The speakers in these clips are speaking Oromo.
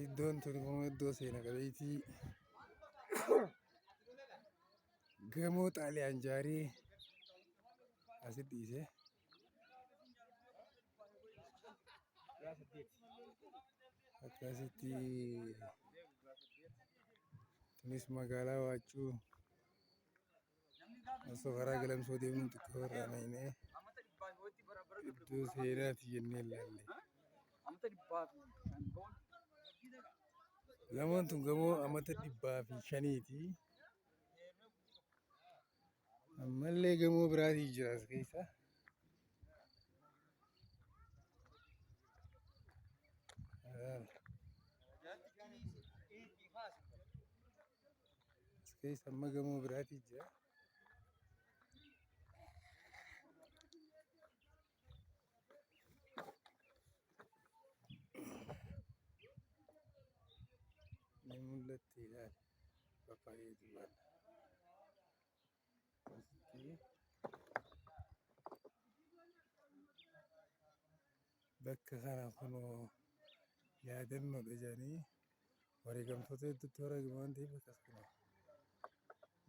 Iddoon tuni immoo iddoo seena qabeettii gamoo Xaaliyaan ijaaree asitti dhiise. Akkasitti kunis magaalaa Waachuu osoo karaa Galamsoo deemnu xiqqoo irraa naanna'ee iddoo seenaati jennee ilaalle. Gamoon tun gamoo amata 500ti. Ammallee gamoo biraatii jira as keessa. As keessa amma gamoo biraatii jira. Ni mul'atti ilaali pappaayyee baala. Bakka kana kunoo yaadannoodha jedhanii wareegamtoota hedduutti wareegaman waan ta'eef akkas kunoo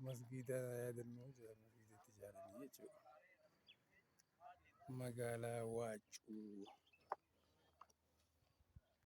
masgiida yaadannoo jedhama masgiidatti ijaaranii jechuudha. Magaalaa Waachuu.